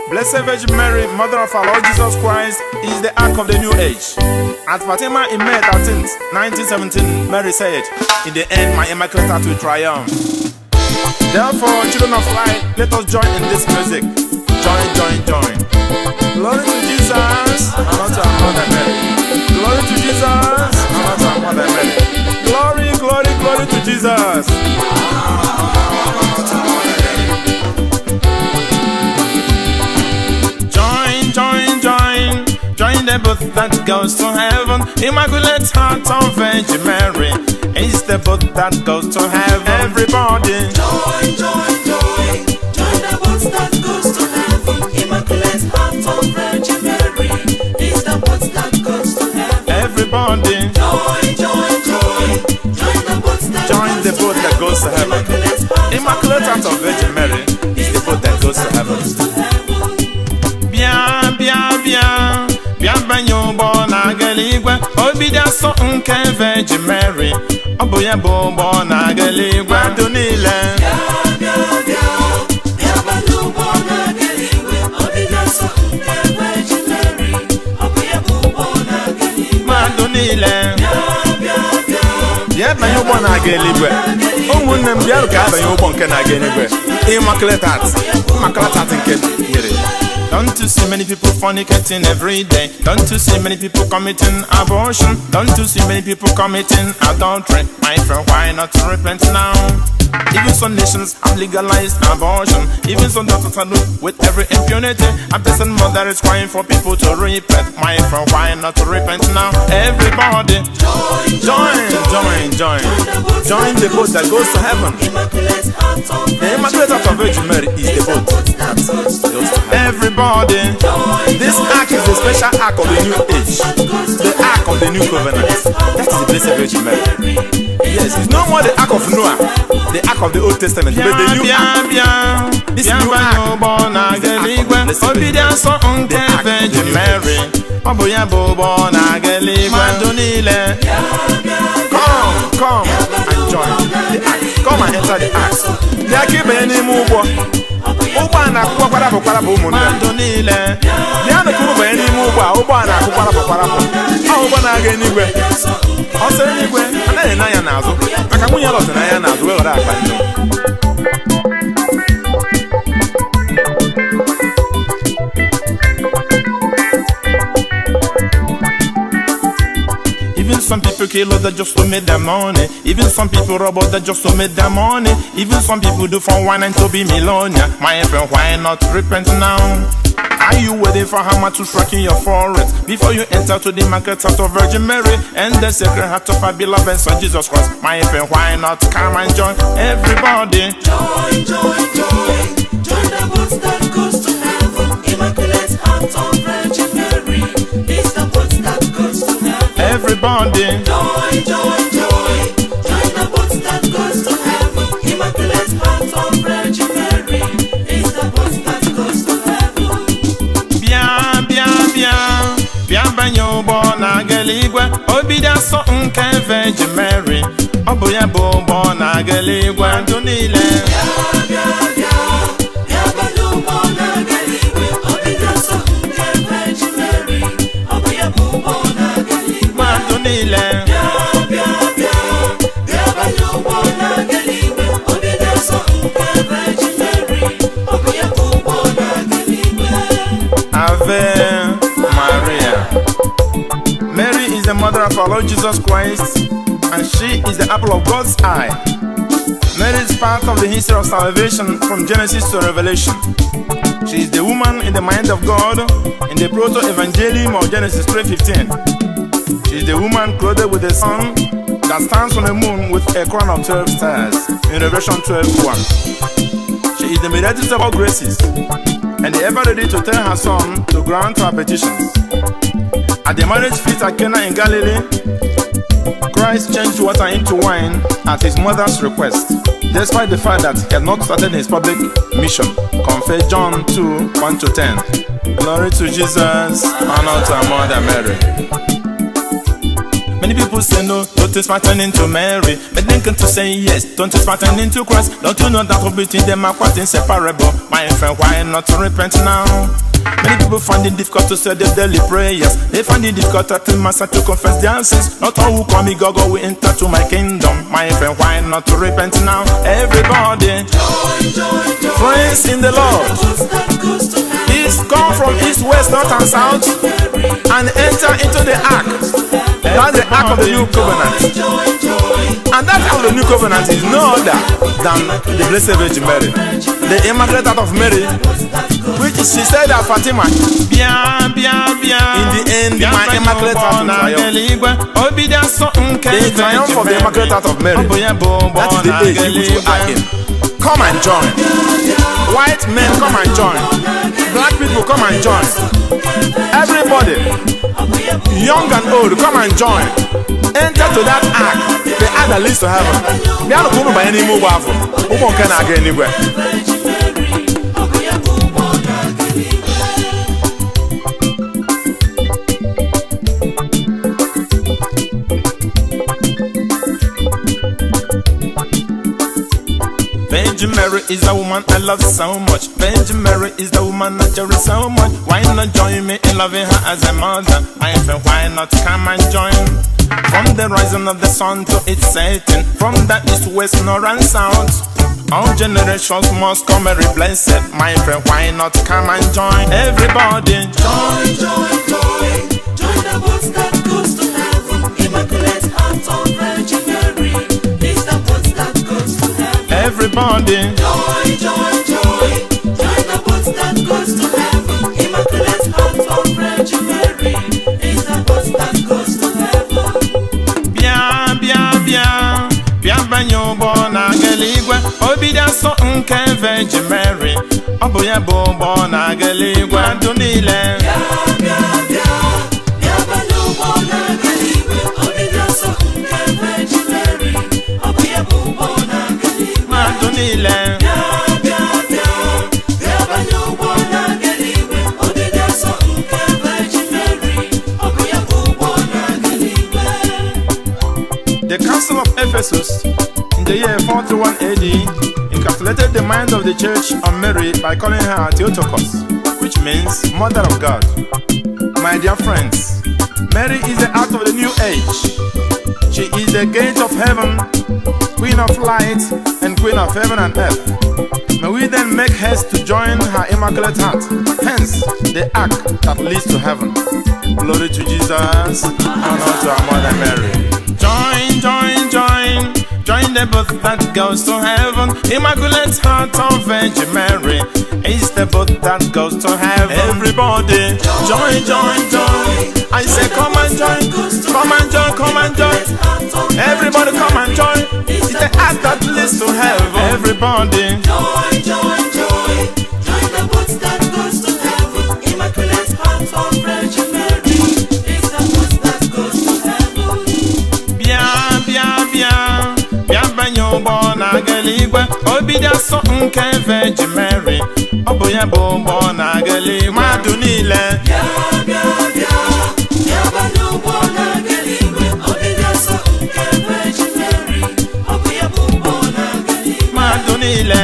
Blessed Virgin Mary, Mother of our Lord Jesus Christ, is the ark of the new age. At Fatima in May 13th, 1917, Mary said, "In the end, my immaculate heart will triumph." Therefore, children of light, let us join in this music. Join, join, join. Glory to Jesus, and unto our Mother Mary. Glory to Jesus, and unto our Mother Mary. Glory, glory, glory to Jesus. Join the boat that goes to heaven. Immaculate Heart of Virgin Mary is the boat that goes to heaven. Everybody, join, join, join. Join the boat that goes to heaven. Immaculate Heart of Virgin Mary is the boat that goes to heaven. Everybody, join, join, join. Join the boat that goes to heaven. Immaculate Heart of Virgin Mary is the boat that goes to heaven. Bien, bien, bien. Bịa banye ụgbọ na-aga eluigwe, obi dị asọ nke Virgin Mary, ọ bụ ya bụ ụgbọ na-aga eluigwe. Ndụ niile, bịa banye ụgbọ na-aga eluigwe, obi dị asọ nke Virgin Mary, ọ bụ ya bụ ụgbọ na-aga eluigwe. Ndụ niile, bịa banye ụgbọ na-aga eluigwe. Ụmụnne m, bịarụ ka abanye ụgbọ nke na-aga eluigwe. Immaculate Heart nke nyere. Don't you see many people fornicating every day? Don't you see many people committing abortion? Don't you see many people committing adultery? My friend, why not repent now? Even some nations have legalized abortion. Even some doctors are doing with every impunity. A person mother is crying for people to repent. My friend, why not repent now? Everybody, join the boat that goes to heaven. The Immaculate Heart of Virgin Mary is the boat that goes to heaven. Everybody, this ark is the special ark of the new age, the ark of the new covenant. That is the Blessed Virgin Mary. Yes, it's no more the ark of Noah, the ark of the Old Testament, but the new ark. This new ark, obedience unto Virgin Mary. Come and join the ark. Come and enter the ark. Ụgbọ a na-akụ kwarapụ ụmụnne bịa nụkụrụ banye n'ime ụgbọ a. Ụgbọ a na-akụ kwarapụ ụgbọ na-aga eluigwe. Ọsọ eluigwe anaghị n'anya n'azụ, maka nwunye lọtụ n'anya n'azụ wee were akpa nne. Even some people kill others just to make their money. Even some people rob others just to make their money. Even some people do for wine and to be millionaire. My friend, why not repent now? Are you waiting for hammer to strike in your forehead before you enter to the market heart of Virgin Mary and the sacred heart of our beloved Son Jesus Christ? My friend, why not come and join? Everybody, join. Join the boat that goes to heaven. Immaculate Heart of Virgin Mary is the boat that goes to heaven. Everybody, join. Join the boat that goes to heaven. Immaculate Heart of Virgin Mary is the boat that goes to heaven. Bịa banye ụgbọ na-aga eluigwe, obi dị asọ nke Virgin Mary, ọ bụ ya bụ ụgbọ na-aga eluigwe. Ndụ niile, bịa banye ụgbọ na-aga eluigwe, obi dị asọ nke Virgin Mary, ọ bụ ya bụ ụgbọ na-aga eluigwe. Ndụ niile, bịa banye ụgbọ na-aga eluigwe, obi dị asọ nke Virgin Mary, ọ bụ ya bụ ụgbọ na-aga eluigwe. Ave Maria. Mary is the mother of our Lord Jesus Christ, and she is the apple of God's eye. Mary is part of the history of salvation from Genesis to Revelation. She is the woman in the mind of God in the proto-evangelium of Genesis 3:15. She is the woman clothed with the sun that stands on the moon with a crown of 12 stars in Revelation 12:1. She is the mediator of all graces and ever ready to tell her son to grant her petitions. At the marriage feast at Cana in Galilee, Christ changed water into wine at his mother's request, despite the fact that he had not started his public mission. Compare John 2:1-10. Glory to Jesus, honor to our Mother Mary. Many people say no, don't is pertaining to Mary. But then come to say yes, don't is pertaining to Christ. Don't you know that between them are quite inseparable? My friend, why not to repent now? Many people find it difficult to say their daily prayers. They find it difficult to tell master to confess their sins. Not all who call me God will enter to my kingdom. My friend, why not to repent now? Everybody, praise in the Lord. He's come from east, west, north and south and enter into the ark. That's the ark of the new covenant. And that ark of the new covenant is no other than the Blessed Virgin Mary, the Immaculate Heart of Mary, which she said at Fatima, in the end my Immaculate Heart will triumph. The triumph of the Immaculate Heart of Mary, that is the age in which we are in. Come and join. White men, come and join. Black people, come and join. Everybody, young and old, come and join. Enter to that ark, the ark that leads to heaven. We are not going to buy any more waffle. Who can I get anywhere? Virgin Mary is the woman I love so much. Virgin Mary is the woman I cherish so much. Why not join me in loving her as a mother? My friend, why not come and join? From the rising of the sun to its setting, from the east, west, north and south, all generations must come very blessed. My friend, why not come and join? Everybody, join, join, join. Join the boat that goes to heaven. Immaculate Heart of Virgin Mary is the boat that goes to heaven. Everybody, joy, joy, joy. Join the boat that goes to heaven. Immaculate Heart of Virgin Mary is the boat that goes to heaven. Bia, bia, bia. Bia banyo bona geligwe. Obidia so nke Virgin Mary. Oboya bo bona geligwe. Adunile. Bia, bia, bia. Bia banyo bona geligwe. Obidia so nke Virgin Mary. Oboya bo bona geligwe. Adunile. Bia, bia, bia. Bia banyo bona geligwe. Obidia so nke Virgin Mary. Oboya bo bona geligwe. The Council of Ephesus in the year 41 AD encapsulated the mind of the church on Mary by calling her Theotokos, which means Mother of God. My dear friends, Mary is the heart of the new age. She is the gate of heaven, Queen of light and Queen of heaven and earth. May we then make haste to join her Immaculate Heart, hence the ark that leads to heaven. Glory to Jesus, honor to our Mother Mary. Join, join, join. Join the boat that goes to heaven. Immaculate Heart of Virgin Mary is the boat that goes to heaven. Everybody, join, join, join. I say come and join. Come and join, come and join. Everybody come and join. It's the heart that leads to heaven. Everybody, join, join, join. Join the boat that goes to heaven. Immaculate Heart of Virgin Mary is the boat that goes to heaven. Bia, bia, bia. Banyo bona geligwe. Obidia so nke Virgin Mary. Oboya bo bona geligwe. Madunile. Bia, bia, bia. Bia banyo bona geligwe. Obidia so nke Virgin Mary. Oboya bo bona geligwe. Madunile.